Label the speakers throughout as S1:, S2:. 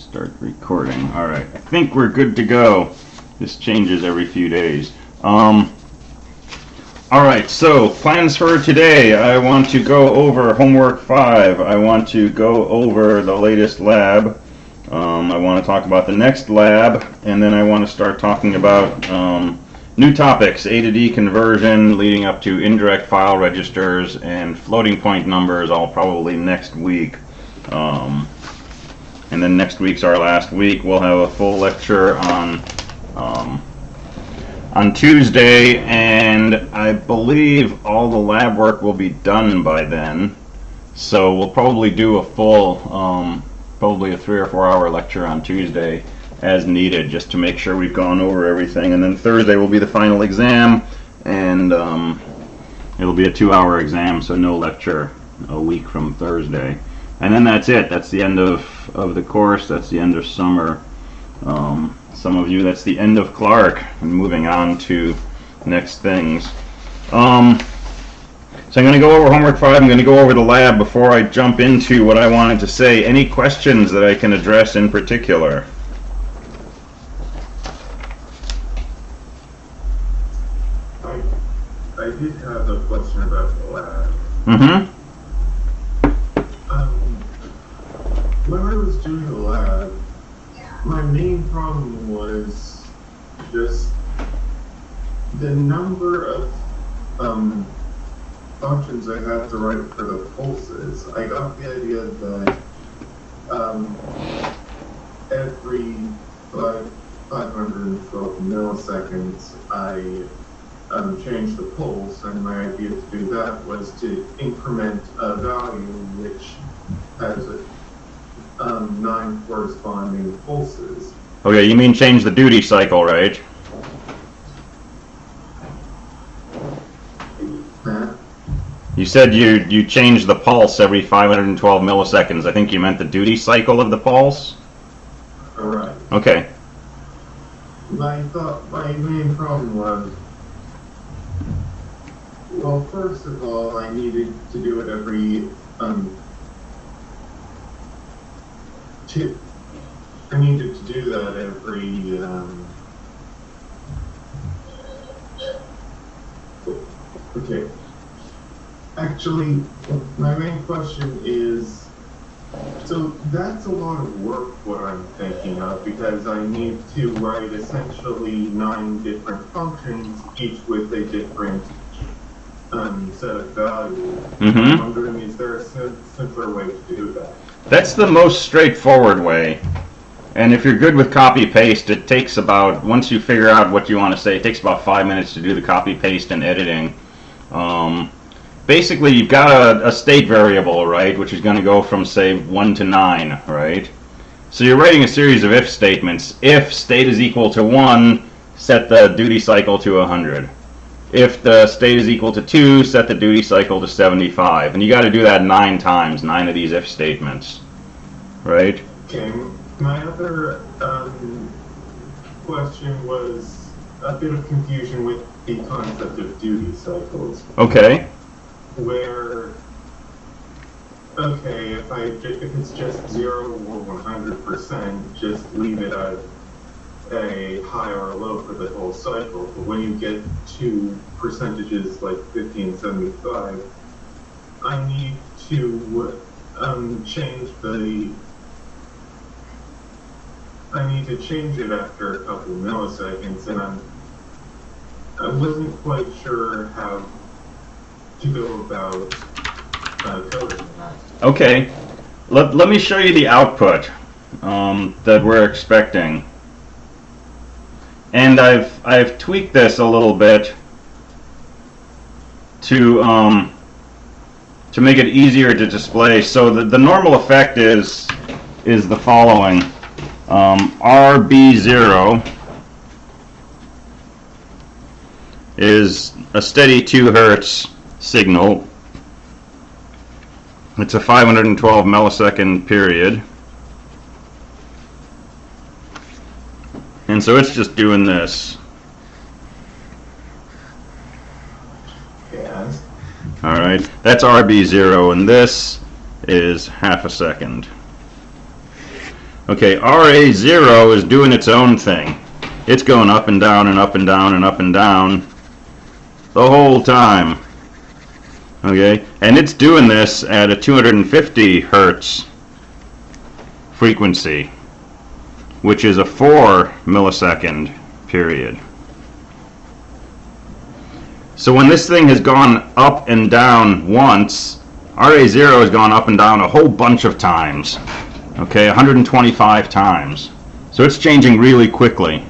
S1: Start recording. All right, I think we're good to go. This changes every few days. All right, so plans for today. I want to go over homework 5. I want to go over the latest lab. I want to talk about the next lab, and then I want to start talking about new topics, A to D conversion, leading up to indirect file registers and floating point numbers, all probably next week. And then next week's our last week. We'll have a full lecture on Tuesday, and I believe all the lab work will be done by then. So we'll probably do a full, probably a 3 or 4 hour lecture on Tuesday as needed, just to make sure we've gone over everything. And then Thursday will be the final exam, and it'll be a 2-hour exam, so no lecture a week from Thursday. And then that's it. That's the end of the course. That's the end of summer. Some of you, that's the end of Clark, and moving on to next things. So I'm going to go over homework 5. I'm going to go over the lab before I jump into what I wanted to say. Any questions that I can address in particular?
S2: I did have a question about the lab.
S1: Mm-hmm.
S2: When I was doing the lab, my main problem was just the number of functions I had to write for the pulses. I got the idea that every 512 milliseconds I change the pulse, and my idea to do that was to increment a value which has 9 corresponding pulses.
S1: Okay, you mean change the duty cycle, right? You said you change the pulse every 512 milliseconds. I think you meant the duty cycle of the pulse?
S2: Alright.
S1: Okay.
S2: My main problem was, well, first of all, I needed to do it every I needed to do that every okay. Actually, my main question is, so that's a lot of work what I'm thinking of, because I need to write essentially 9 different functions, each with a different set of values.
S1: Mm-hmm.
S2: I'm wondering, is there a simpler way to do that?
S1: That's the most straightforward way. And if you're good with copy-paste, it takes about, once you figure out what you want to say, it takes about 5 minutes to do the copy-paste and editing. Basically, you've got a state variable, right, which is going to go from, say, 1 to 9, right? So you're writing a series of if statements. If state is equal to 1, set the duty cycle to 100. If the state is equal to 2, set the duty cycle to 75. And you got to do that 9 times, 9 of these if statements, right?
S2: Okay. My other question was a bit of confusion with the concept of duty cycles.
S1: Okay.
S2: Where, okay, if it's just 0 or 100%, just leave it at a high or a low for the whole cycle. But when you get to percentages like 50 and 75, I need to change it after a couple milliseconds, and I wasn't quite sure how to go about coding that.
S1: Okay. Let me show you the output that we're expecting. And I've tweaked this a little bit to make it easier to display. So the normal effect is the following: RB0 is a steady 2 hertz signal. It's a 512 millisecond period. And so it's just doing this.
S2: Yes.
S1: All right, that's RB0, and this is half a second. Okay, RA0 is doing its own thing. It's going up and down and up and down and up and down the whole time. Okay, and it's doing this at a 250 hertz frequency, which is a 4 millisecond period. So when this thing has gone up and down once, RA0 has gone up and down a whole bunch of times. Okay, 125 times. So it's changing really quickly.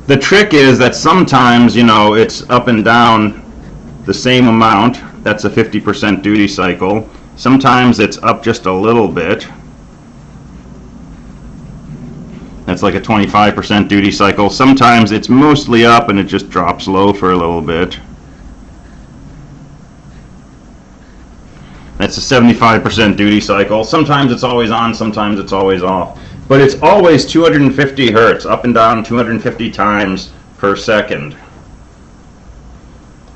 S1: The trick is that sometimes, it's up and down the same amount. That's a 50% duty cycle. Sometimes it's up just a little bit. That's like a 25% duty cycle. Sometimes it's mostly up and it just drops low for a little bit. That's a 75% duty cycle. Sometimes it's always on, sometimes it's always off. But it's always 250 hertz, up and down 250 times per second.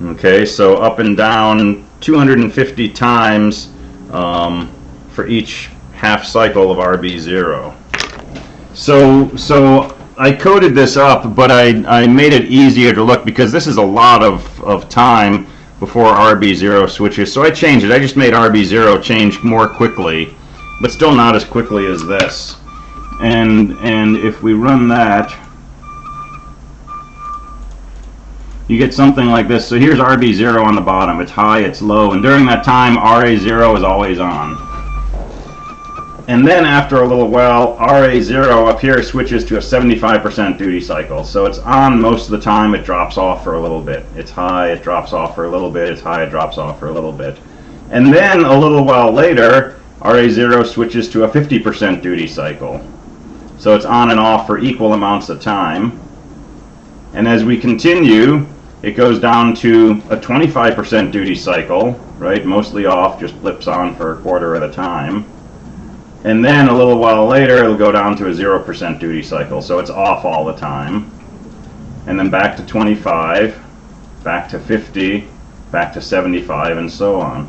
S1: Okay, so up and down 250 times for each half cycle of RB0. So I coded this up, but I made it easier to look because this is a lot of time before RB0 switches. So I changed it. I just made RB0 change more quickly, but still not as quickly as this. And if we run that, you get something like this. So here's RB0 on the bottom. It's high, it's low, and during that time, RA0 is always on. And then after a little while, RA0 up here switches to a 75% duty cycle. So it's on most of the time, it drops off for a little bit. It's high, it drops off for a little bit, it's high, it drops off for a little bit. And then a little while later, RA0 switches to a 50% duty cycle. So it's on and off for equal amounts of time. And as we continue, it goes down to a 25% duty cycle, right? Mostly off, just flips on for a quarter at a time. And then a little while later, it'll go down to a 0% duty cycle. So it's off all the time. And then back to 25, back to 50, back to 75, and so on.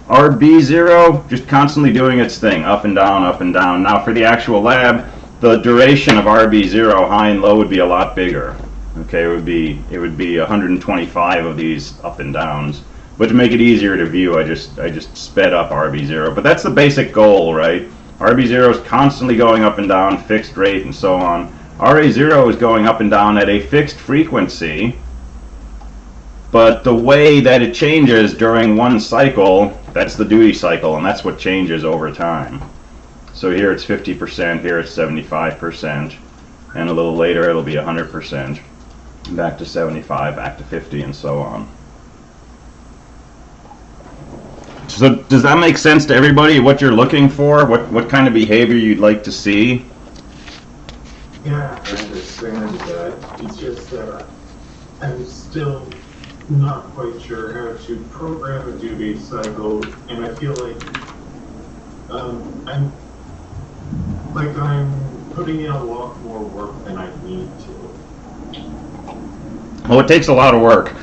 S1: RB0, just constantly doing its thing, up and down, up and down. Now for the actual lab, the duration of RB0, high and low, would be a lot bigger. Okay, it would be 125 of these up and downs. But to make it easier to view, I just sped up RB0. But that's the basic goal, right? RB0 is constantly going up and down, fixed rate, and so on. RA0 is going up and down at a fixed frequency, but the way that it changes during one cycle, that's the duty cycle, and that's what changes over time. So here it's 50%, here it's 75%, and a little later it'll be 100%, back to 75, back to 50, and so on. So does that make sense to everybody, what you're looking for? What kind of behavior you'd like to see?
S2: Yeah, I understand that. It's just that I'm still not quite sure how to program a duty cycle, and I feel like I'm putting in a lot more work than I need to.
S1: Well, it takes a lot of work.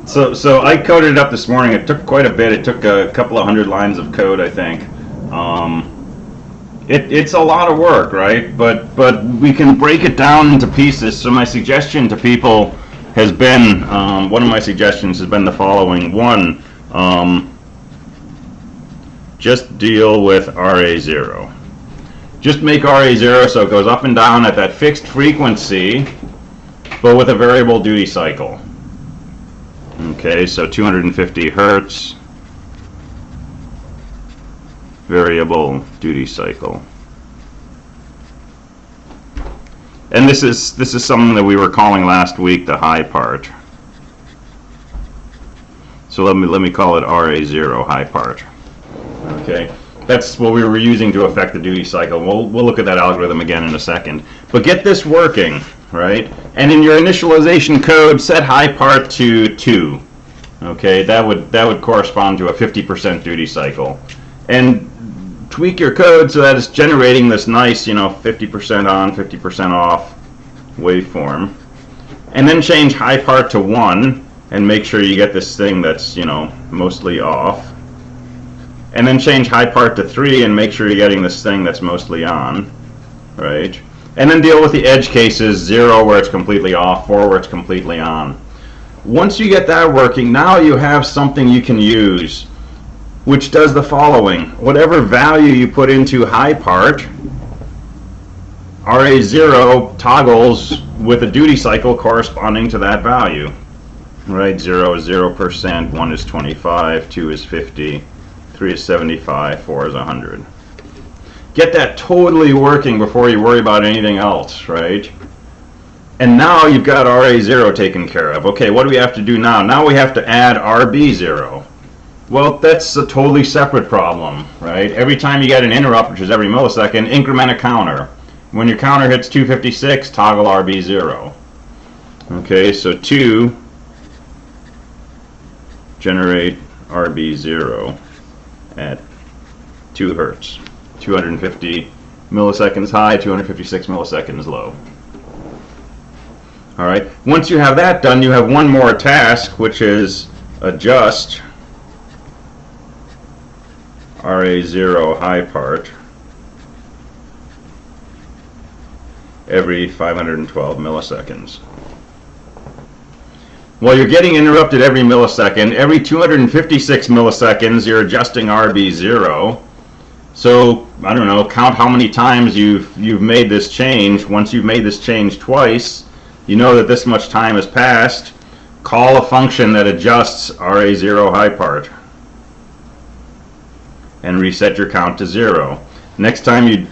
S1: So I coded it up this morning. It took quite a bit. It took a couple of hundred lines of code, I think. It's a lot of work, right? But we can break it down into pieces. So my suggestion to people has been, one of my suggestions has been the following. One, just deal with RA0. Just make RA0 so it goes up and down at that fixed frequency, but with a variable duty cycle. Okay, so 250 hertz, variable duty cycle. And this is something that we were calling last week the high part. So let me call it RA0 high part. Okay, that's what we were using to affect the duty cycle. We'll look at that algorithm again in a second. But get this working, right? And in your initialization code, set high part to 2. Okay, that would correspond to a 50% duty cycle. And tweak your code so that it's generating this nice, 50% on, 50% off waveform. And then change high part to 1 and make sure you get this thing that's, mostly off. and then change high part to 3 and make sure you're getting this thing that's mostly on, right? And then deal with the edge cases, 0 where it's completely off, 4 where it's completely on. Once you get that working, now you have something you can use, which does the following. Whatever value you put into high part, RA0 toggles with a duty cycle corresponding to that value. Right, 0 is 0%, 1 is 25, 2 is 50, 3 is 75, 4 is 100. Get that totally working before you worry about anything else, right? And now you've got RA0 taken care of. Okay, what do we have to do now? Now we have to add RB0. Well, that's a totally separate problem, right? Every time you get an interrupt, which is every millisecond, increment a counter. When your counter hits 256, toggle RB0. Okay, so 2, generate RB0 at 2 hertz. 250 milliseconds high, 256 milliseconds low. All right, once you have that done, you have one more task, which is adjust RA0 high part every 512 milliseconds. Well, you're getting interrupted every millisecond. Every 256 milliseconds, you're adjusting RB0. So, I don't know, count how many times you've made this change. Once you've made this change twice, you know that this much time has passed. Call a function that adjusts RA0 high part and reset your count to 0. Next time you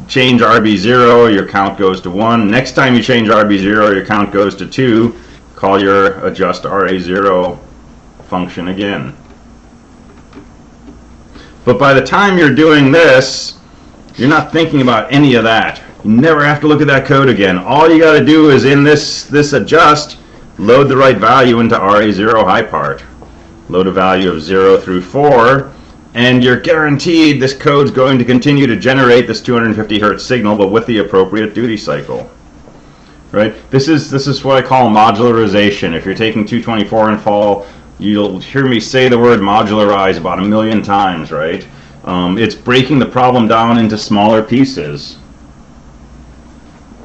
S1: change RB0, your count goes to 1. Next time you change RB0, your count goes to 2. Call your adjust RA0 function again. But by the time you're doing this, you're not thinking about any of that. You never have to look at that code again. All you got to do is in this adjust, load the right value into RA0 high part. Load a value of 0 through 4, and you're guaranteed this code's going to continue to generate this 250 hertz signal, but with the appropriate duty cycle. Right? This is what I call modularization. If you're taking 224 in fall, you'll hear me say the word modularize about 1,000,000 times, right? It's breaking the problem down into smaller pieces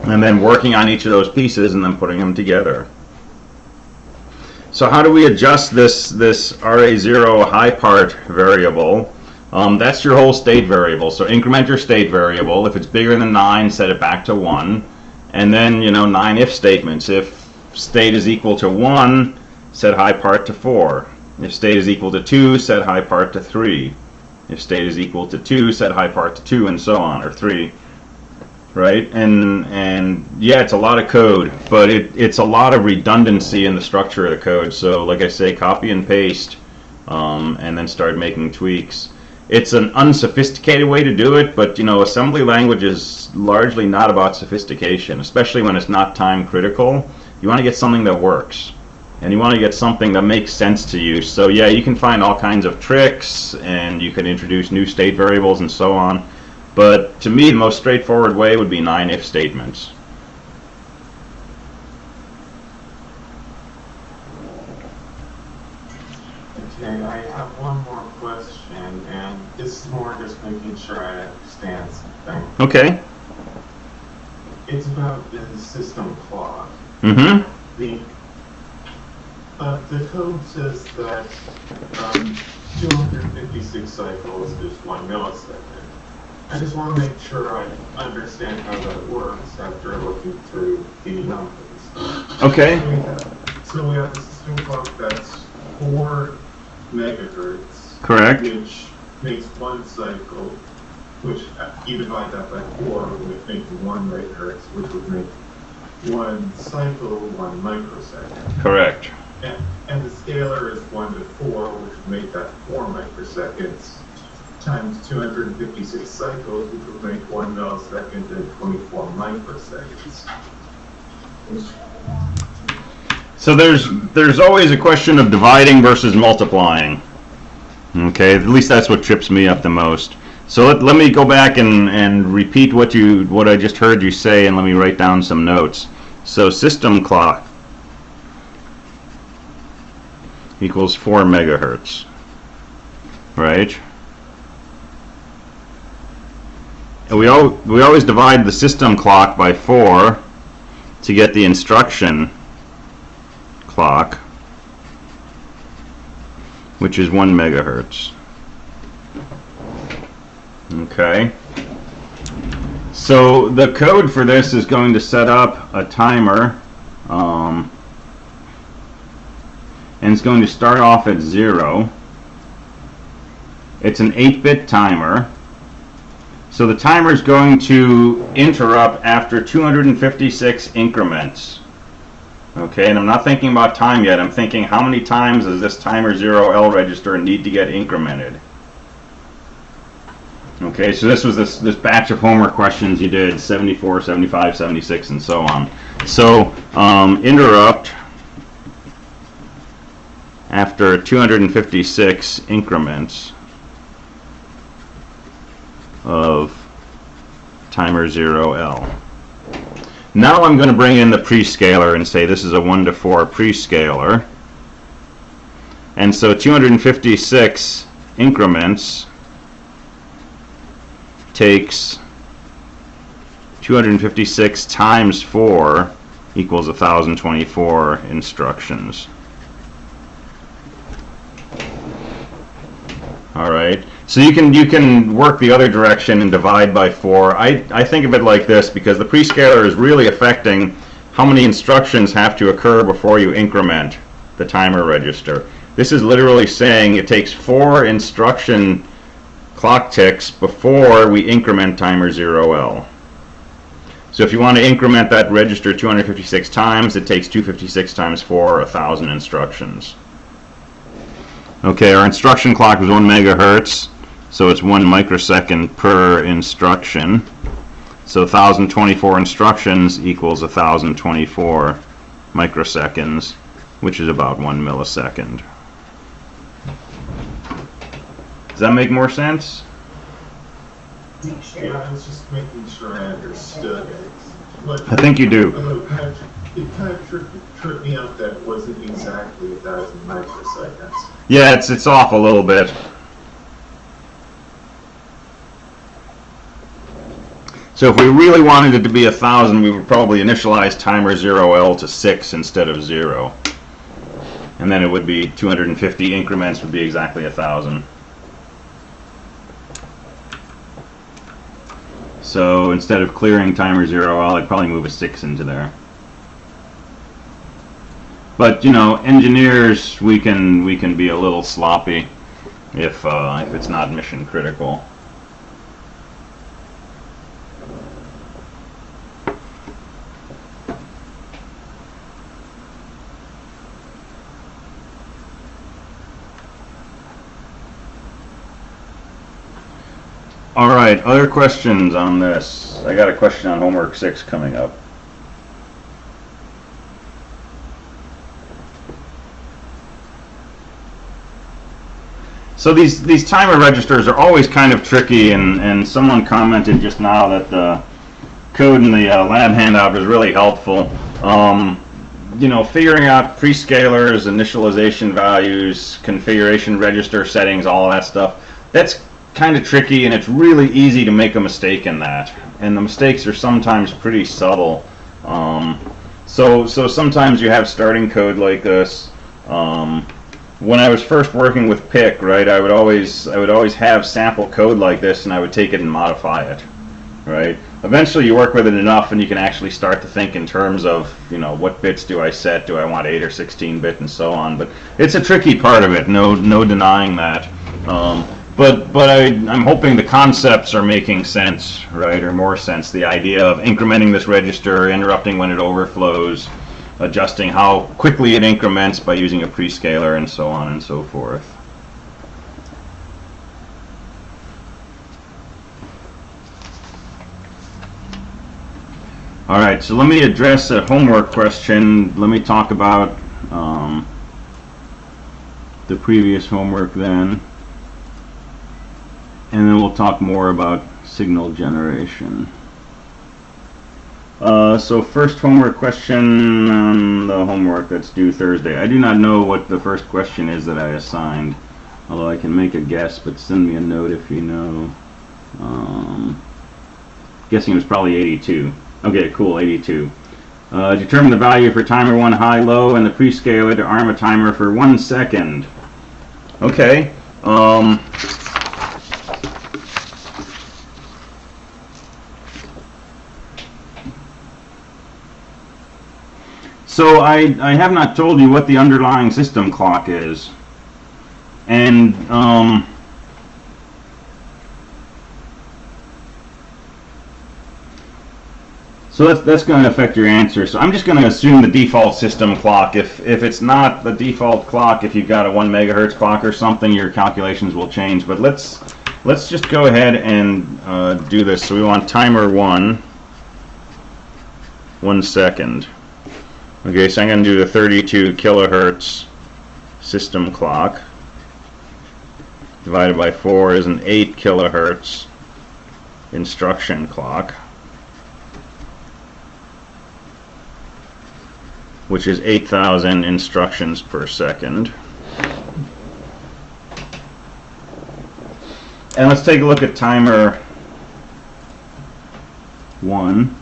S1: and then working on each of those pieces and then putting them together. So how do we adjust this RA0 high part variable? That's your whole state variable. So increment your state variable. If it's bigger than 9, set it back to 1. And then, 9 if statements. If state is equal to 1, set high part to 4. If state is equal to 2, set high part to 3. If state is equal to 2, set high part to 2, and so on, or 3. Right? And yeah, it's a lot of code, but it's a lot of redundancy in the structure of the code. So like I say, copy and paste, and then start making tweaks. It's an unsophisticated way to do it, but assembly language is largely not about sophistication, especially when it's not time critical. You want to get something that works, and you want to get something that makes sense to you. So yeah, you can find all kinds of tricks, and you can introduce new state variables and so on. But to me, the most straightforward way would be 9 if statements.
S2: Okay, I have one more question, and this is more just making sure I understand something.
S1: Okay.
S2: It's about the system clock.
S1: Mm-hmm.
S2: The code says that 256 cycles is 1 millisecond. I just want to make sure I understand how that works after looking through the numbers.
S1: Okay.
S2: So we have a system clock that's 4 megahertz.
S1: Correct.
S2: Which makes 1 cycle, which you divide that by 4 would make 1 megahertz, which would make 1 cycle 1 microsecond.
S1: Correct.
S2: And the scalar is 1 to 4, which would make that 4 microseconds times 256 cycles, which would make 1 millisecond and 24 microseconds.
S1: So there's always a question of dividing versus multiplying. Okay, at least that's what trips me up the most. So let me go back and repeat what I just heard you say, and let me write down some notes. So system clock equals 4 megahertz, right? we always divide the system clock by 4 to get the instruction clock, which is 1 megahertz. Okay. So the code for this is going to set up a timer, and it's going to start off at 0. It's an 8-bit timer. So the timer is going to interrupt after 256 increments. Okay, and I'm not thinking about time yet. I'm thinking how many times does this timer 0L register need to get incremented? Okay, so this was this batch of homework questions you did, 74, 75, 76, and so on. So interrupt after 256 increments of timer 0L. Now I'm going to bring in the prescaler and say this is a 1 to 4 prescaler. And so 256 increments takes 256 times 4 equals 1024 instructions. All right. So you can work the other direction and divide by 4. I think of it like this because the prescaler is really affecting how many instructions have to occur before you increment the timer register. This is literally saying it takes 4 instruction clock ticks before we increment timer 0L. So if you want to increment that register 256 times, it takes 256 times 4, 1,000 instructions. Okay, our instruction clock was 1 megahertz. So it's 1 microsecond per instruction. So 1024 instructions equals 1024 microseconds, which is about 1 millisecond. Does that make more sense?
S2: Yeah, I was just making sure I understood it. But
S1: I think you do.
S2: It kind of tripped me out that it wasn't exactly 1,000 microseconds.
S1: Yeah, it's off a little bit. So if we really wanted it to be 1,000, we would probably initialize timer 0L to 6 instead of 0. And then it would be 250 increments would be exactly 1,000. So instead of clearing timer 0L, I'd probably move a 6 into there. But you know, engineers, we can be a little sloppy if it's not mission critical. All right, other questions on this? I got a question on homework 6 coming up. So these timer registers are always kind of tricky, and someone commented just now that the code in the lab handout was really helpful. You know, figuring out prescalers, initialization values, configuration register settings, all that stuff, that's kind of tricky, and it's really easy to make a mistake in that. And the mistakes are sometimes pretty subtle. So sometimes you have starting code like this. When I was first working with PIC, right, I would always have sample code like this, and I would take it and modify it, right? Eventually, you work with it enough, and you can actually start to think in terms of, you know, what bits do I set? Do I want 8 or 16-bit, and so on. But it's a tricky part of it. No denying that. But I'm hoping the concepts are making sense, right, or more sense. The idea of incrementing this register, interrupting when it overflows, adjusting how quickly it increments by using a prescaler, and so on and so forth. All right, so let me address a homework question. Let me talk about the previous homework then. And then we'll talk more about signal generation. So first homework question on the homework that's due Thursday. I do not know what the first question is that I assigned, although I can make a guess, but send me a note if you know. Guessing it was probably 82. Okay, cool, 82. Determine the value for timer 1 high-low and the prescaler to arm a timer for 1 second. Okay. So I have not told you what the underlying system clock is. And so that's going to affect your answer. So I'm just going to assume the default system clock. If it's not the default clock, if you've got a 1 megahertz clock or something, your calculations will change. But let's just go ahead and do this. So we want timer 1 second. Okay, so I'm going to do the 32 kilohertz system clock. Divided by 4 is an 8 kilohertz instruction clock, which is 8,000 instructions per second. And let's take a look at timer 1.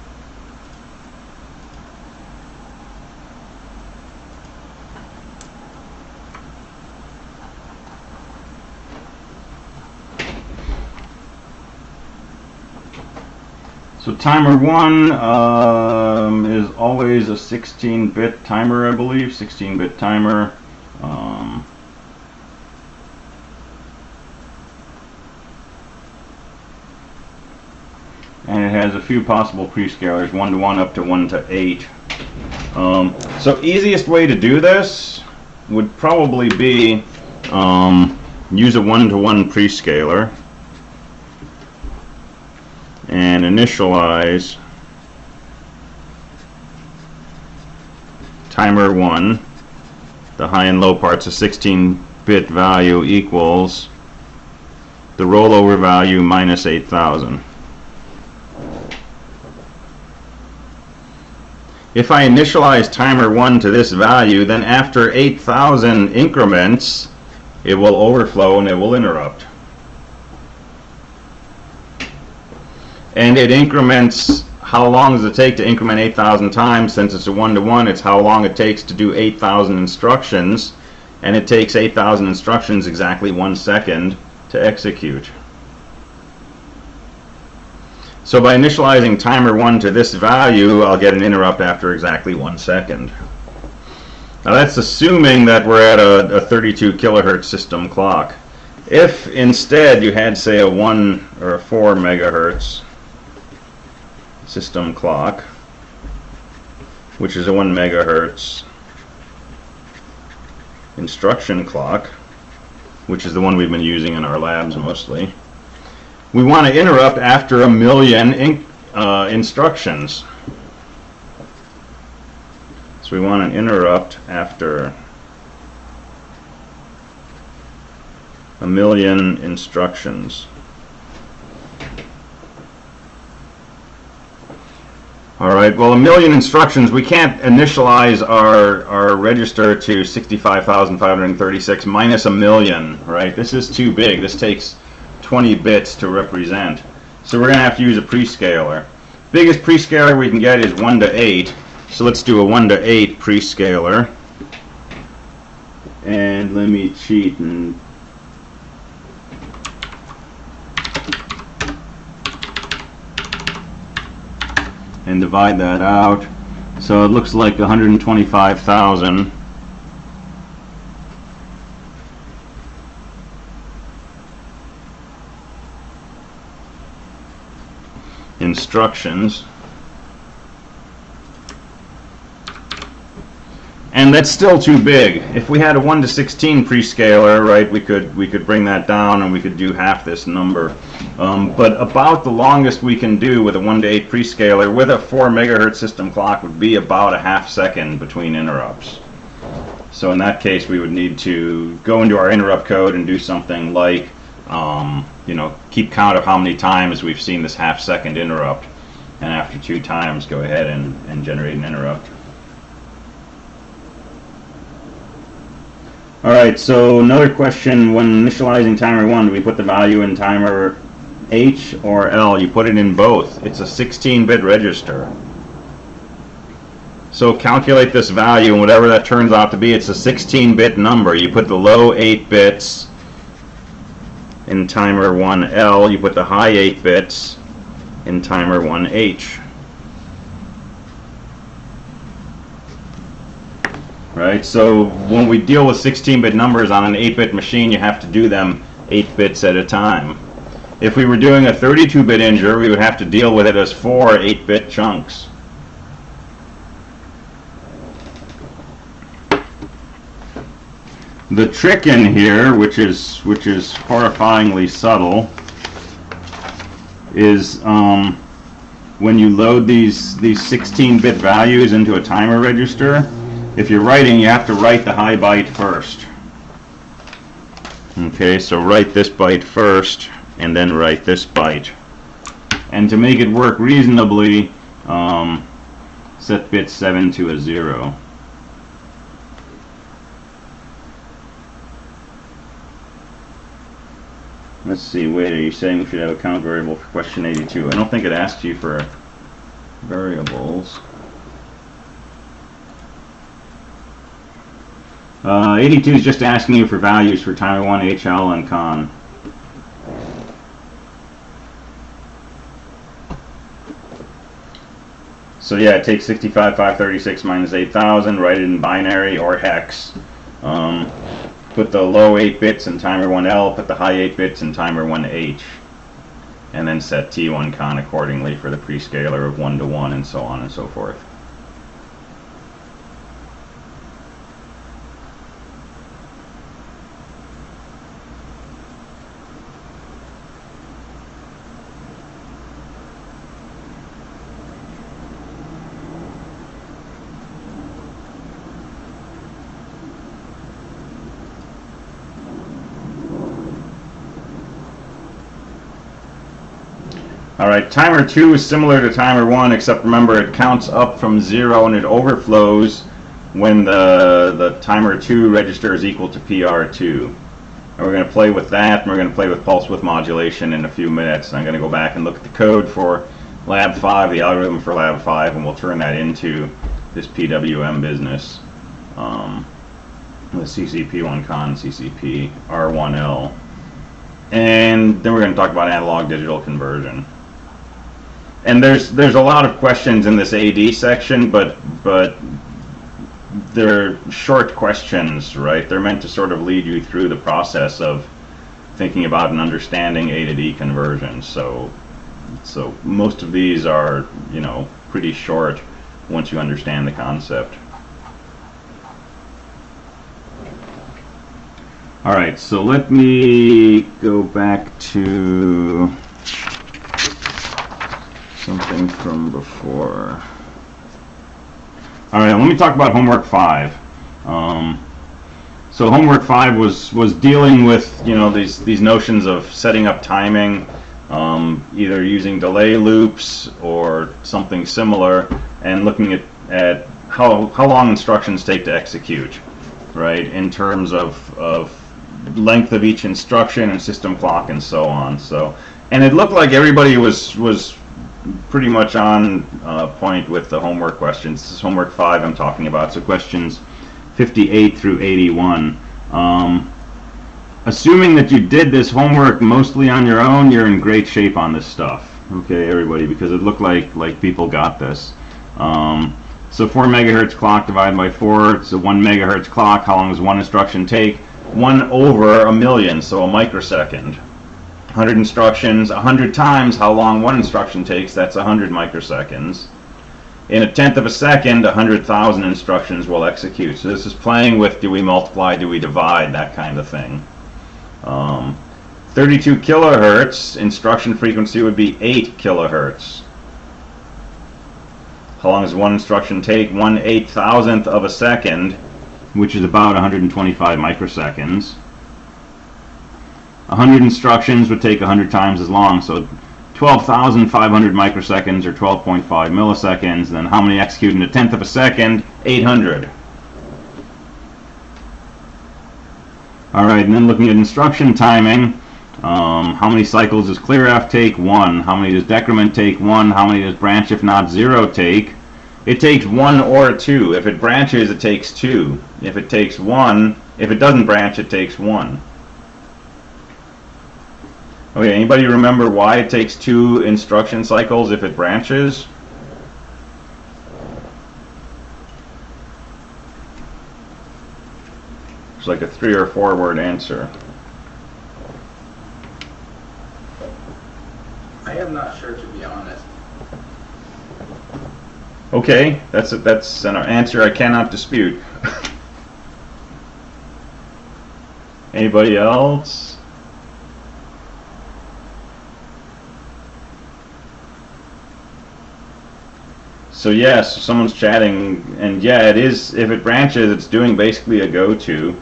S1: So timer 1 is always a 16-bit timer, I believe, 16-bit timer. And it has a few possible prescalers, 1 to 1 up to 1 to 8. So easiest way to do this would probably be use a 1 to 1 prescaler and initialize timer 1, the high and low parts, a 16-bit value equals the rollover value minus 8,000. If I initialize timer 1 to this value, then after 8,000 increments, it will overflow and it will interrupt. And it increments, how long does it take to increment 8,000 times? Since it's a 1 to 1, it's how long it takes to do 8,000 instructions. And it takes 8,000 instructions exactly 1 second to execute. So by initializing timer 1 to this value, I'll get an interrupt after exactly 1 second. Now that's assuming that we're at a 32 kilohertz system clock. If instead you had, say, a 1 or a 4 megahertz system clock, which is a 1 megahertz instruction clock, which is the one we've been using in our labs mostly, we want to interrupt after 1,000,000 instructions. So we want to interrupt after 1,000,000 instructions. Alright, well, 1,000,000 instructions, we can't initialize our register to 65,536 minus 1,000,000, right? This is too big. This takes 20 bits to represent. So we're going to have to use a prescaler. Biggest prescaler we can get is 1 to 8. So let's do a 1 to 8 prescaler. And let me cheat and divide that out. So it looks like 125,000 instructions. And that's still too big. If we had a 1 to 16 prescaler, right, we could bring that down and we could do half this number. But about the longest we can do with a 1 to 8 prescaler with a 4 megahertz system clock would be about a half second between interrupts. So in that case, we would need to go into our interrupt code and do something like, keep count of how many times we've seen this half second interrupt. And after 2 times, go ahead and generate an interrupt. Alright, so another question, when initializing timer 1, do we put the value in timer H or L, you put it in both. It's a 16-bit register. So calculate this value, and whatever that turns out to be, it's a 16-bit number. You put the low 8 bits in timer 1L, you put the high 8 bits in timer 1H. Right? So when we deal with 16-bit numbers on an 8-bit machine, you have to do them 8 bits at a time. If we were doing a 32-bit ENGR, we would have to deal with it as 4 8-bit chunks. The trick in here, which is horrifyingly subtle, is when you load these 16-bit values into a timer register, if you're writing, you have to write the high byte first. Okay, so write this byte first, and then write this byte. And to make it work reasonably, set bit 7 to a 0. Let's see, wait, are you saying we should have a count variable for question 82? I don't think it asks you for variables. 82 is just asking you for values for timer 1, HL, and con. So yeah, it takes 65,536 minus 8,000, write it in binary or hex. Put the low 8 bits in timer 1L, put the high 8 bits in timer 1H, and then set T1 con accordingly for the prescaler of 1 to 1 and so on and so forth. Alright, timer 2 is similar to timer 1, except remember it counts up from 0 and it overflows when the timer 2 register is equal to PR2. And we're going to play with that, and we're going to play with pulse width modulation in a few minutes. And I'm going to go back and look at the code for Lab 5, the algorithm for Lab 5, and we'll turn that into this PWM business with CCP1Con, CCPR1L. And then we're going to talk about analog digital conversion. And there's a lot of questions in this AD section, but they're short questions, right? They're meant to sort of lead you through the process of thinking about and understanding A to D conversion. So most of these are, you know, pretty short once you understand the concept. All right, so let me go back to something from before. All right, let me talk about homework 5. So homework 5 was dealing with, you know, these notions of setting up timing, either using delay loops or something similar, and looking at how long instructions take to execute, right? In terms of length of each instruction and system clock and so on. So, and it looked like everybody was pretty much on point with the homework questions. This is homework 5 I'm talking about, so questions 58 through 81. Assuming that you did this homework mostly on your own, you're in great shape on this stuff. Okay, everybody, because it looked like people got this. So 4 megahertz clock divided by 4, it's a 1 megahertz clock. How long does one instruction take? 1 over a million, so a microsecond. 100 instructions, 100 times how long one instruction takes, that's 100 microseconds. In a tenth of a second, 100,000 instructions will execute. So this is playing with, do we multiply, do we divide, that kind of thing. 32 kilohertz, instruction frequency would be 8 kilohertz. How long does one instruction take? 1/8,000th of a second, which is about 125 microseconds. 100 instructions would take 100 times as long, so 12,500 microseconds or 12.5 milliseconds. Then how many execute in a tenth of a second? 800. All right, and then looking at instruction timing, How many cycles does clearF take? 1. How many does decrement take? 1. How many does branch if not 0 take? It takes 1 or 2. If it branches, it takes 2. If it takes 1, if it doesn't branch, it takes 1. Okay, anybody remember why it takes 2 instruction cycles if it branches? It's like a 3 or 4 word answer.
S3: I am not sure, to be honest.
S1: Okay, that's an answer I cannot dispute. Anybody else? So yes, someone's chatting, and yeah, it is. If it branches, it's doing basically a goto.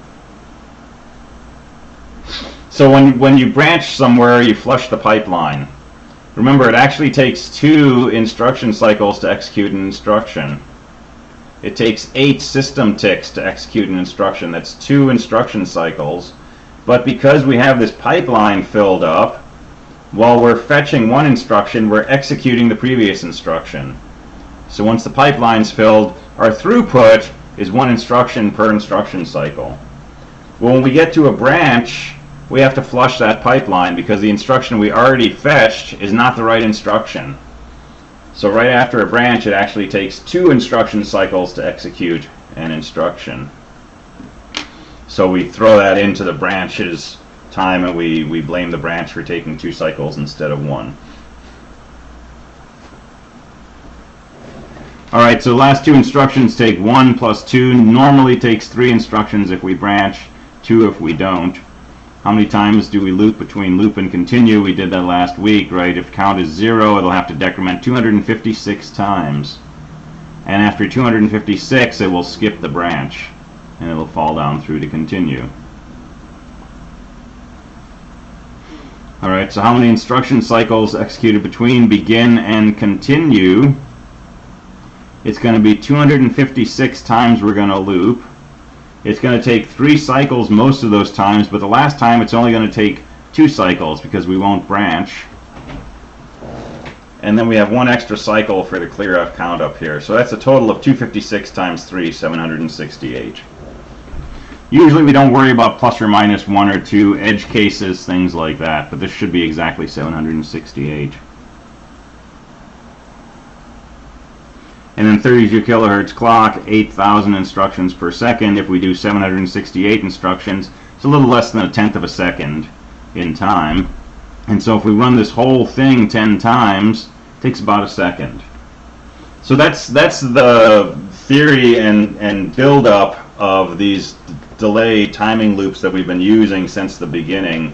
S1: So when you branch somewhere, you flush the pipeline. Remember, it actually takes 2 instruction cycles to execute an instruction. It takes 8 system ticks to execute an instruction. That's 2 instruction cycles. But because we have this pipeline filled up, while we're fetching one instruction, we're executing the previous instruction. So once the pipeline's filled, our throughput is 1 instruction per instruction cycle. Well, when we get to a branch, we have to flush that pipeline because the instruction we already fetched is not the right instruction. So right after a branch, it actually takes 2 instruction cycles to execute an instruction. So we throw that into the branch's time, and we blame the branch for taking 2 cycles instead of 1. Alright, so the last 2 instructions take 1 plus 2. Normally takes 3 instructions if we branch, 2 if we don't. How many times do we loop between loop and continue? We did that last week, right? If count is 0, it'll have to decrement 256 times. And after 256, it will skip the branch, and it'll fall down through to continue. Alright, so how many instruction cycles executed between begin and continue? It's going to be 256 times we're going to loop. It's going to take 3 cycles most of those times, but the last time it's only going to take 2 cycles because we won't branch. And then we have 1 extra cycle for the clearF count up here. So that's a total of 256 times 3, 768. Usually we don't worry about plus or minus 1 or 2 edge cases, things like that, but this should be exactly 768. And then 32 kilohertz clock, 8,000 instructions per second. If we do 768 instructions, it's a little less than 1/10 of a second in time. And so if we run this whole thing 10 times, it takes about a second. So that's the theory and build-up of these delay timing loops that we've been using since the beginning.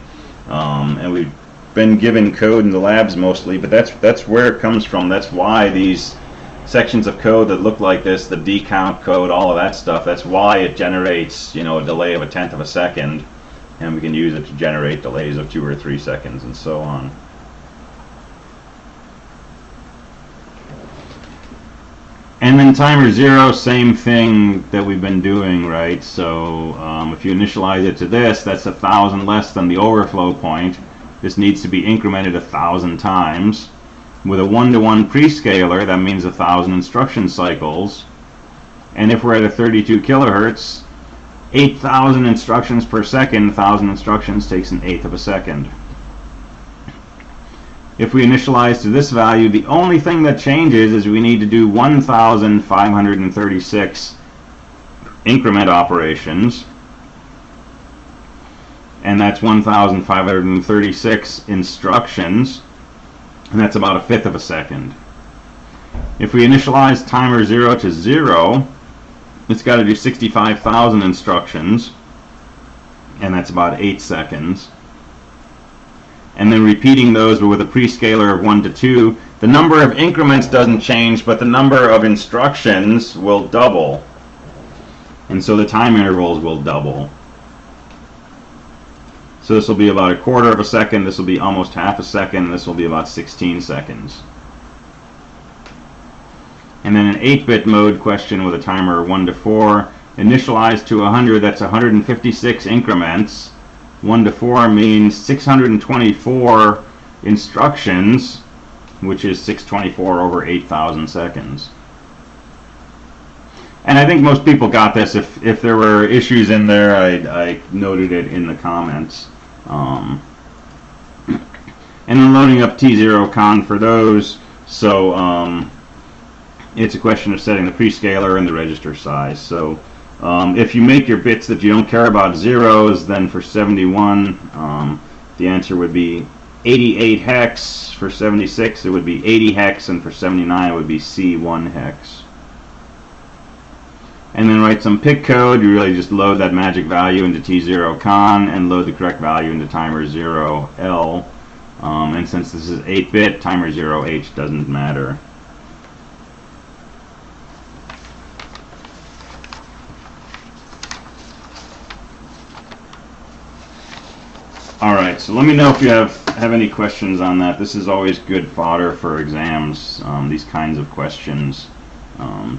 S1: And we've been given code in the labs mostly, but that's where it comes from. That's why these sections of code that look like this, the decount code, all of that stuff, that's why it generates, a delay of 1/10 of a second, and we can use it to generate delays of 2 or 3 seconds and so on. And then timer 0, same thing that we've been doing, right? So if you initialize it to this, that's 1,000 less than the overflow point. This needs to be incremented 1,000 times. With a 1-to-1 prescaler, that means 1,000 instruction cycles. And if we're at a 32 kilohertz, 8,000 instructions per second, 1,000 instructions takes 1/8 of a second. If we initialize to this value, the only thing that changes is we need to do 1,536 increment operations. And that's 1,536 instructions. And that's about 1/5 of a second. If we initialize timer 0 to 0, it's got to do 65,000 instructions, and that's about 8 seconds. And then repeating those, but with a prescaler of 1 to 2, the number of increments doesn't change, but the number of instructions will double. And so the time intervals will double. So this will be about 1/4 of a second, this will be almost 1/2 a second, this will be about 16 seconds. And then an 8-bit mode question with a timer 1 to 4, initialized to 100, that's 156 increments. 1 to 4 means 624 instructions, which is 624 over 8,000 seconds. And I think most people got this. If there were issues in there, I noted it in the comments. And I'm loading up T0con for those, so it's a question of setting the prescaler and the register size. So if you make your bits that you don't care about zeros, then for 71, the answer would be 88 hex. For 76, it would be 80 hex, and for 79, it would be C1 hex. And then write some PIC code. You really just load that magic value into T0con and load the correct value into timer 0L. And since this is 8-bit, timer 0H doesn't matter. Alright, so let me know if you have any questions on that. This is always good fodder for exams, these kinds of questions.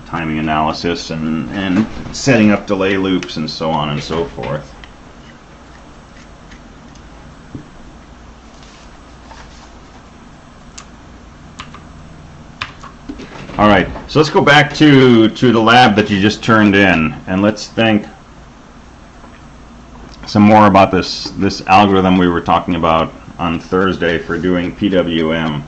S1: Timing analysis and setting up delay loops and so on and so forth. Alright, so let's go back to the lab that you just turned in, and let's think some more about this algorithm we were talking about on Thursday for doing PWM.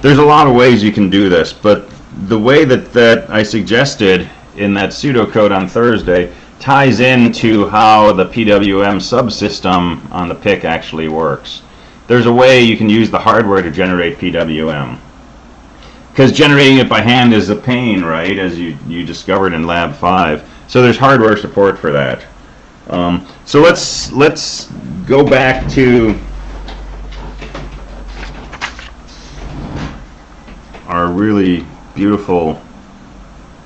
S1: There's a lot of ways you can do this, but the way that I suggested in that pseudocode on Thursday ties into how the PWM subsystem on the PIC actually works. There's a way you can use the hardware to generate PWM. Because generating it by hand is a pain, right, as you discovered in Lab 5. So there's hardware support for that. So let's go back to our really beautiful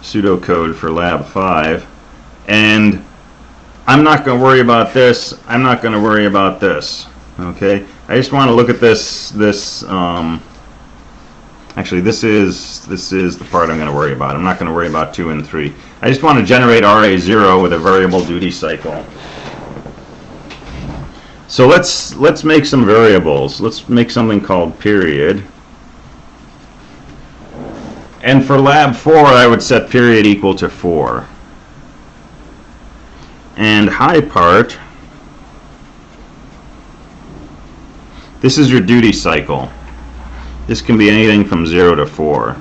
S1: pseudocode for Lab 5. And I'm not going to worry about this. I'm not going to worry about this. Okay? I just want to look at this actually, this is the part I'm going to worry about. I'm not going to worry about 2 and 3. I just want to generate RA0 with a variable duty cycle. So let's make some variables. Let's make something called period. And for lab 4, I would set period equal to 4. And high part, this is your duty cycle. This can be anything from 0 to 4.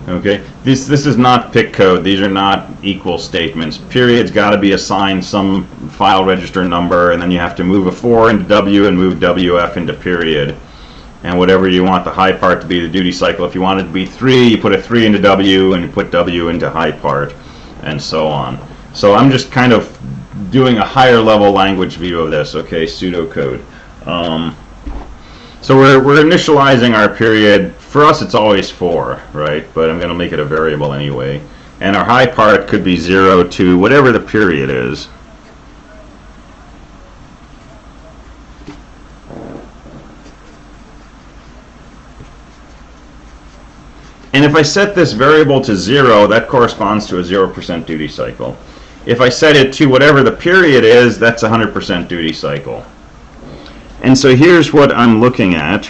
S1: Okay, this is not PIC code. These are not equal statements. Period's got to be assigned some file register number, and then you have to move a 4 into W and move WF into period. And whatever you want the high part to be the duty cycle. If you want it to be 3, you put a 3 into W, and you put W into high part, and so on. So I'm just kind of doing a higher level language view of this, okay, pseudocode. So we're initializing our period. For us, it's always 4, right? But I'm going to make it a variable anyway. And our high part could be 0 to whatever the period is. And if I set this variable to 0, that corresponds to a 0% duty cycle. If I set it to whatever the period is, that's a 100% duty cycle. And so here's what I'm looking at.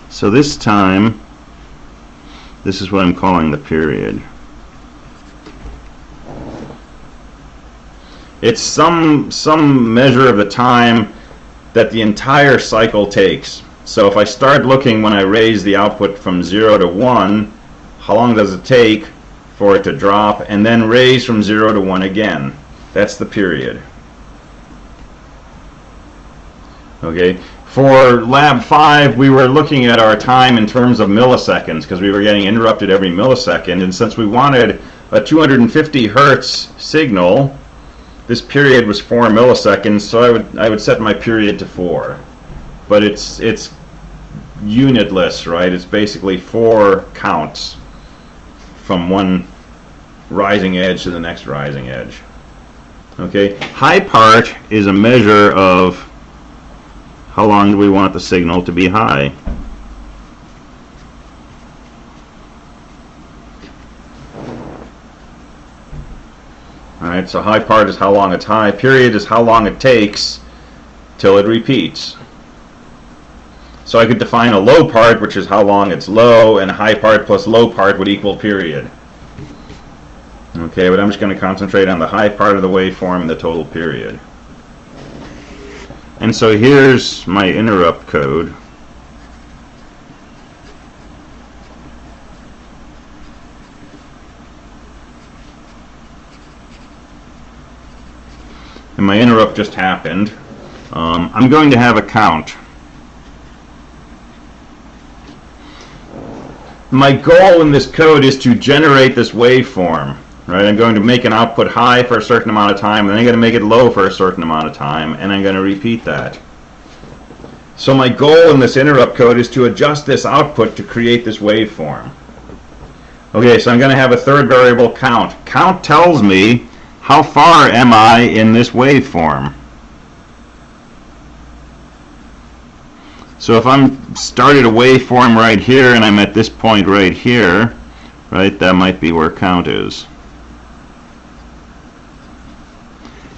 S1: So this time, this is what I'm calling the period. It's some measure of the time that the entire cycle takes. So if I start looking when I raise the output from 0 to 1, how long does it take for it to drop, and then raise from 0 to 1 again? That's the period. Okay. For Lab 5, we were looking at our time in terms of milliseconds because we were getting interrupted every millisecond, and since we wanted a 250 hertz signal, this period was 4 milliseconds, so I would set my period to 4. But it's unitless, right? It's basically 4 counts from one rising edge to the next rising edge. Okay, high part is a measure of how long do we want the signal to be high. Alright, so high part is how long it's high. Period is how long it takes till it repeats. So I could define a low part, which is how long it's low, and high part plus low part would equal period. Okay, but I'm just going to concentrate on the high part of the waveform and the total period. And so here's my interrupt code. And my interrupt just happened. I'm going to have a count. My goal in this code is to generate this waveform. Right? I'm going to make an output high for a certain amount of time, and then I'm going to make it low for a certain amount of time, and I'm going to repeat that. So my goal in this interrupt code is to adjust this output to create this waveform. Okay, so I'm going to have a third variable, count. Count tells me how far am I in this waveform. So if I'm started a waveform right here and I'm at this point right here, right, that might be where count is.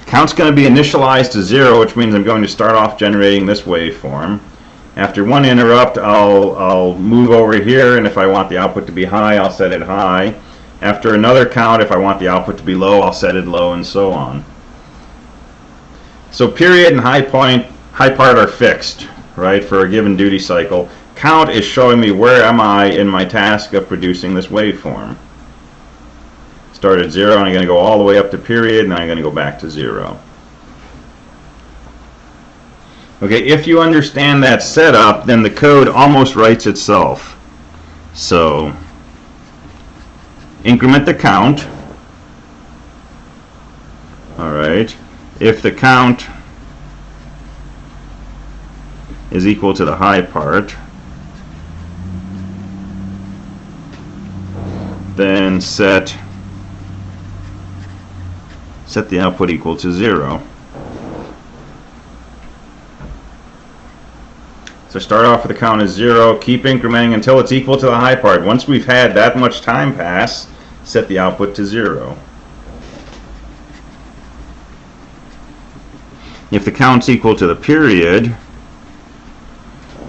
S1: Count's going to be initialized to 0, which means I'm going to start off generating this waveform. After one interrupt, I'll move over here, and if I want the output to be high, I'll set it high. After another count, if I want the output to be low, I'll set it low, and so on. So period and high part are fixed, right, for a given duty cycle. Count is showing me where am I in my task of producing this waveform. Start at 0, and I'm going to go all the way up to period, and then I'm going to go back to 0. Okay, if you understand that setup, then the code almost writes itself. So, increment the count. Alright, if the count is equal to the high part, then set the output equal to 0. So start off with the count as 0, keep incrementing until it's equal to the high part. Once we've had that much time pass, set the output to 0. If the count's equal to the period,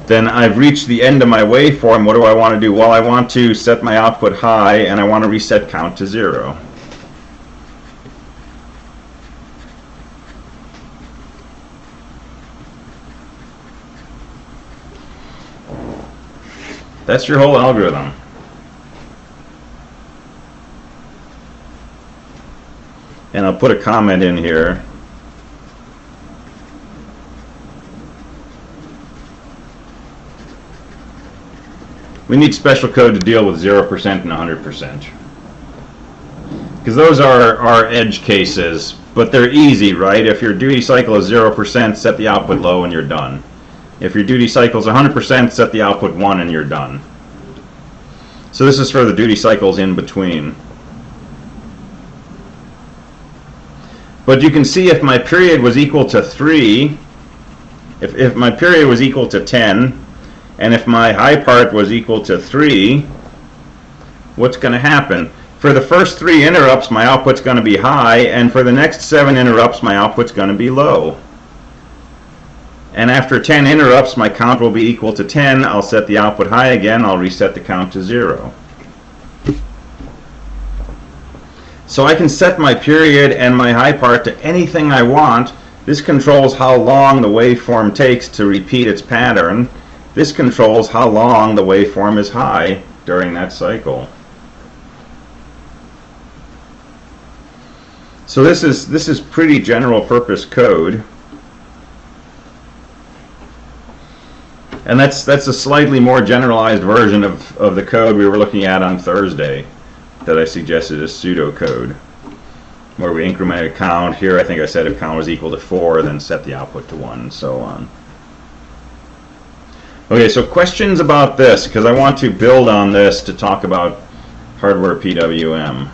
S1: then I've reached the end of my waveform. What do I want to do? Well, I want to set my output high, and I want to reset count to 0. That's your whole algorithm. And I'll put a comment in here. We need special code to deal with 0% and 100%. Because those are our edge cases, but they're easy, right? If your duty cycle is 0%, set the output low and you're done. If your duty cycle is 100%, set the output 1 and you're done. So this is for the duty cycles in between. But you can see if my period was equal to 3, if my period was equal to 10, and if my high part was equal to 3, what's going to happen? For the first 3 interrupts, my output's going to be high, and for the next 7 interrupts, my output's going to be low. And after 10 interrupts, my count will be equal to 10. I'll set the output high again. I'll reset the count to 0. So I can set my period and my high part to anything I want. This controls how long the waveform takes to repeat its pattern. This controls how long the waveform is high during that cycle. So this is pretty general purpose code. And that's a slightly more generalized version of the code we were looking at on Thursday that I suggested as pseudo code, where we increment a count. Here I think I said if count was equal to 4, then set the output to 1, and so on. Okay, so questions about this, because I want to build on this to talk about hardware PWM.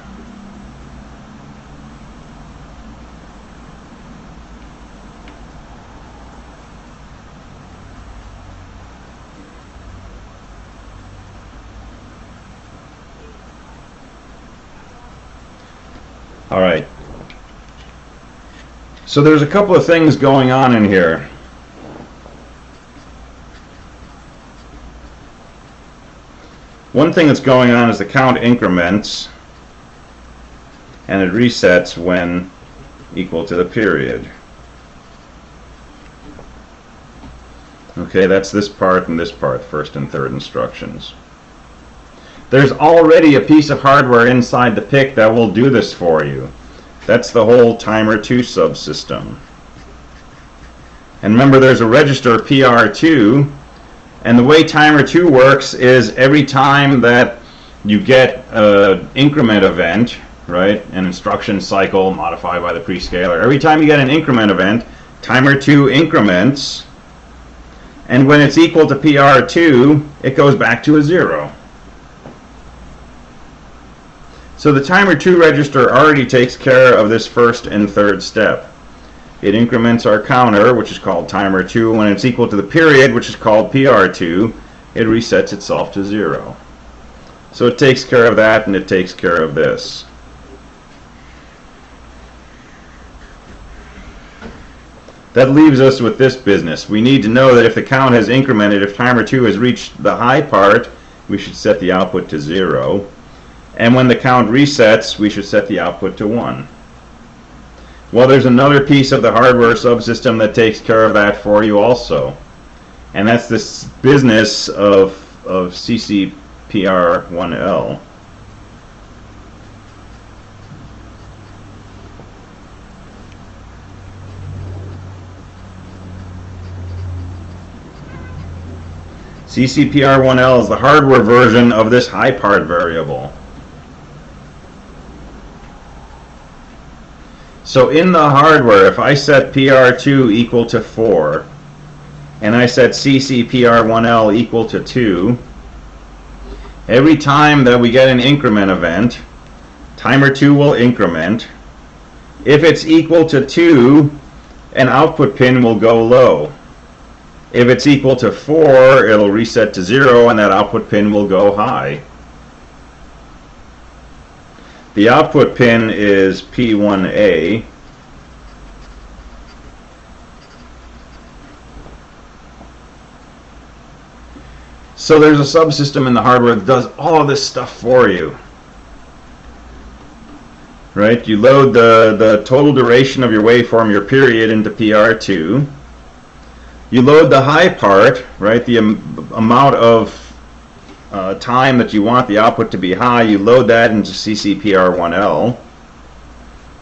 S1: All right. So there's a couple of things going on in here. One thing that's going on is the count increments and it resets when equal to the period. Okay, that's this part and this part, first and third instructions. There's already a piece of hardware inside the PIC that will do this for you. That's the whole timer 2 subsystem. And remember, there's a register PR2, and the way timer 2 works is every time that you get an increment event, right, an instruction cycle modified by the prescaler, every time you get an increment event, timer 2 increments, and when it's equal to PR2, it goes back to a 0. So the timer 2 register already takes care of this first and third step. It increments our counter, which is called timer 2. When it's equal to the period, which is called PR2, it resets itself to 0. So it takes care of that, and it takes care of this. That leaves us with this business. We need to know that if the count has incremented, if timer 2 has reached the high part, we should set the output to 0. And when the count resets, we should set the output to 1. Well, there's another piece of the hardware subsystem that takes care of that for you also. And that's this business of CCPR1L. CCPR1L is the hardware version of this high part variable. So in the hardware, if I set PR2 equal to 4, and I set CCPR1L equal to 2, every time that we get an increment event, timer 2 will increment. If it's equal to 2, an output pin will go low. If it's equal to 4, it'll reset to 0, and that output pin will go high. The output pin is P1A. So there's a subsystem in the hardware that does all of this stuff for you. Right? You load the total duration of your waveform, your period, into PR2. You load the high part, right? The amount of time that you want the output to be high, you load that into CCPR1L.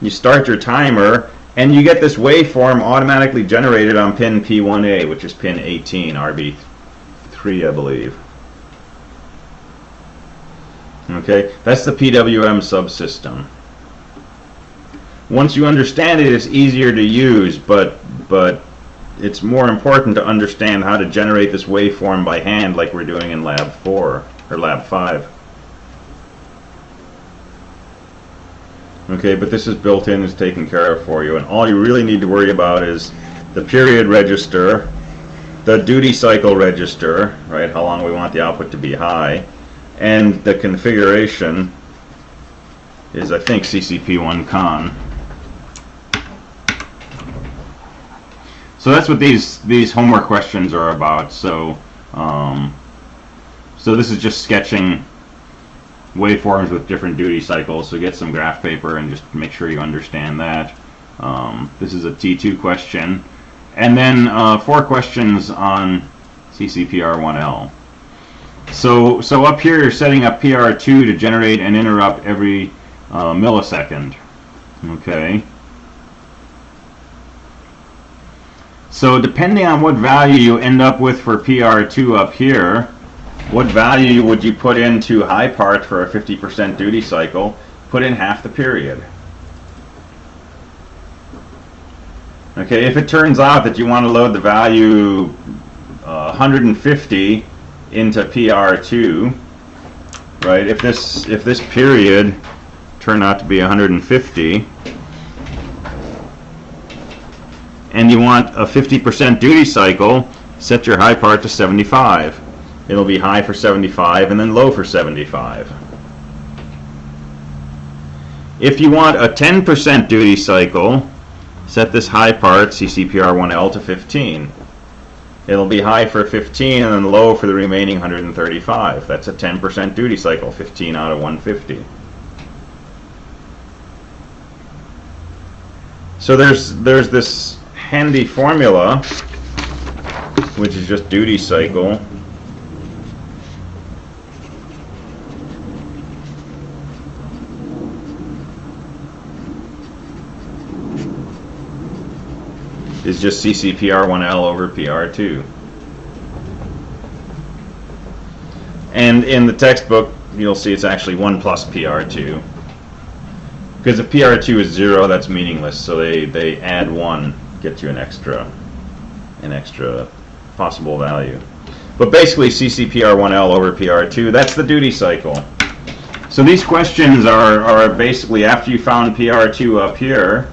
S1: You start your timer, and you get this waveform automatically generated on pin P1A, which is pin 18, RB3, I believe. Okay, that's the PWM subsystem. Once you understand it, it's easier to use, but it's more important to understand how to generate this waveform by hand like we're doing in Lab 4 or Lab 5. Okay, but this is built in, it's taken care of for you, and all you really need to worry about is the period register, the duty cycle register, right, how long we want the output to be high, and the configuration is, I think, CCP1Con. So that's what these homework questions are about. So so this is just sketching waveforms with different duty cycles. So get some graph paper and just make sure you understand that. This is a T2 question, and then 4 questions on CCPR1L. So up here you're setting up PR2 to generate an interrupt every millisecond. Okay. So depending on what value you end up with for PR2 up here, what value would you put into high part for a 50% duty cycle? Put in half the period. Okay, if it turns out that you want to load the value 150 into PR2, right? If this period turned out to be 150, and you want a 50% duty cycle, set your high part to 75. It'll be high for 75 and then low for 75. If you want a 10% duty cycle, set this high part, CCPR1L, to 15. It'll be high for 15 and then low for the remaining 135. That's a 10% duty cycle, 15 out of 150. So there's this handy formula, which is just duty cycle. Is just CCPR1L over PR2. And in the textbook, you'll see it's actually 1 plus PR2. Because if PR2 is 0, that's meaningless, so they add 1, get you an extra possible value. But basically CCPR1L over PR2, that's the duty cycle. So these questions are basically after you found PR2 up here.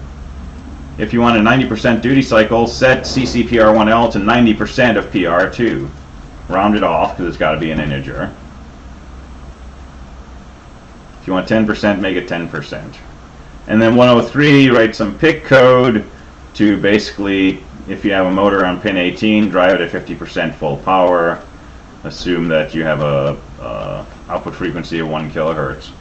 S1: If you want a 90% duty cycle, set CCPR1L to 90% of PR2. Round it off, because it's got to be an integer. If you want 10%, make it 10%. And then 103, write some PIC code to basically, if you have a motor on pin 18, drive it at 50% full power. Assume that you have a output frequency of 1 kilohertz.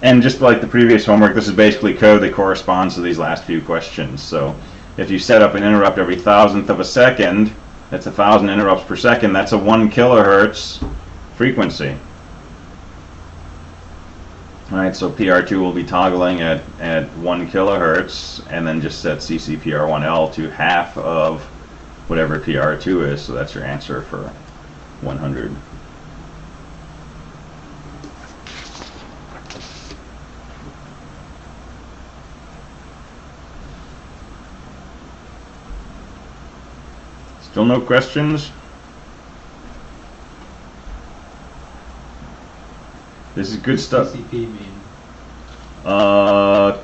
S1: And just like the previous homework, this is basically code that corresponds to these last few questions. So if you set up an interrupt every 1,000th of a second, that's 1,000 interrupts per second, that's a 1 kilohertz frequency. Alright, so PR2 will be toggling at 1 kilohertz, and then just set CCPR1L to half of whatever PR2 is, so that's your answer for 100. Still no questions? This is good stuff.
S4: CCP mean?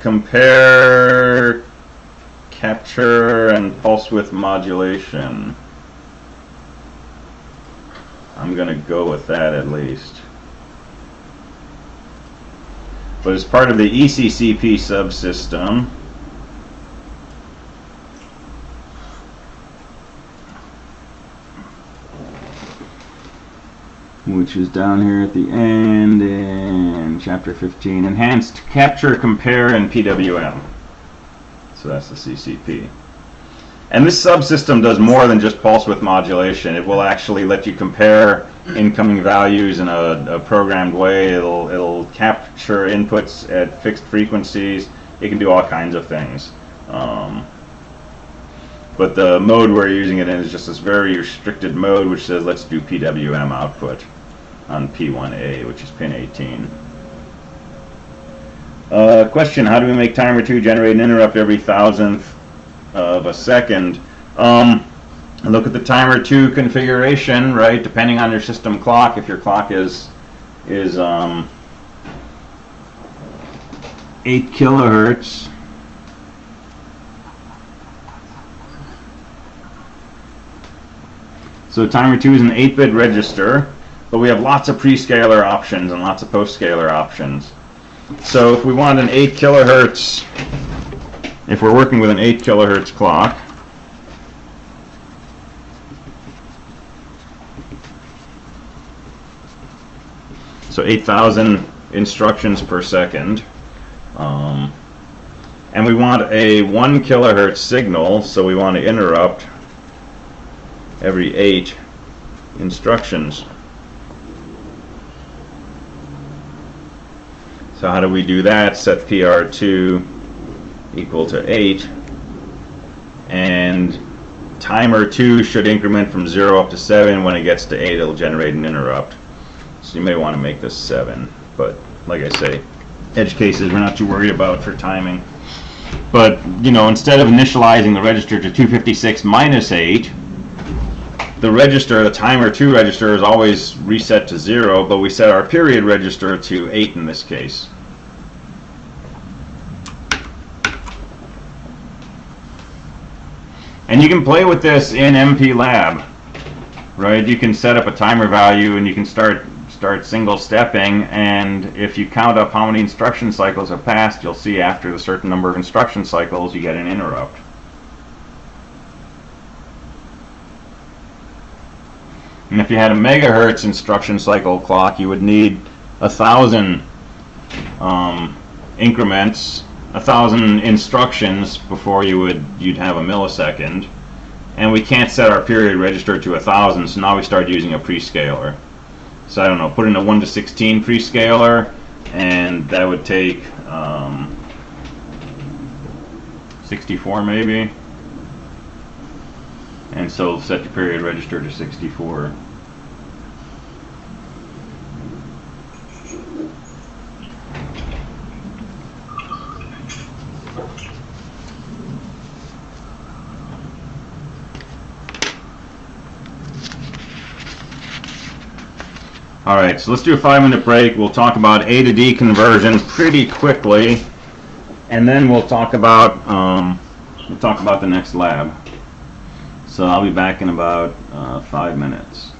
S1: Compare capture and pulse width modulation. I'm gonna go with that at least. But as part of the ECCP subsystem, which is down here at the end in chapter 15, enhanced capture, compare, and PWM. So that's the CCP. And this subsystem does more than just pulse width modulation. It will actually let you compare incoming values in a programmed way. It'll capture inputs at fixed frequencies. It can do all kinds of things. But the mode we're using it in is just this very restricted mode, which says let's do PWM output on P1A, which is pin 18. Question, how do we make timer 2 generate an interrupt every 1,000th of a second? Look at the timer 2 configuration, right? Depending on your system clock, if your clock is 8 kilohertz, so timer 2 is an 8-bit register, but we have lots of prescaler options and lots of postscaler options. So if we want an 8 kilohertz, if we're working with an 8 kilohertz clock, so 8,000 instructions per second, and we want a 1 kilohertz signal, so we want to interrupt every 8 instructions. So how do we do that? Set PR2 equal to 8, and timer 2 should increment from 0 up to 7. When it gets to 8, it'll generate an interrupt. So you may want to make this 7, but like I say, edge cases we're not too worried about for timing. But you know, instead of initializing the register to 256 minus 8, the register, the timer 2 register, is always reset to 0, but we set our period register to 8 in this case. And you can play with this in MP Lab. right? You can set up a timer value and you can start single stepping, and if you count up how many instruction cycles have passed, you'll see after a certain number of instruction cycles you get an interrupt. And if you had a megahertz instruction cycle clock, you would need 1,000 increments, 1,000 instructions before you'd have a millisecond. And we can't set our period register to 1,000, so now we start using a prescaler. So I don't know, put in a 1 to 16 prescaler, and that would take 64 maybe. And so set your period register to 64. Alright, so let's do a 5-minute break. We'll talk about A to D conversion pretty quickly, and then we'll talk about the next lab. So I'll be back in about 5 minutes.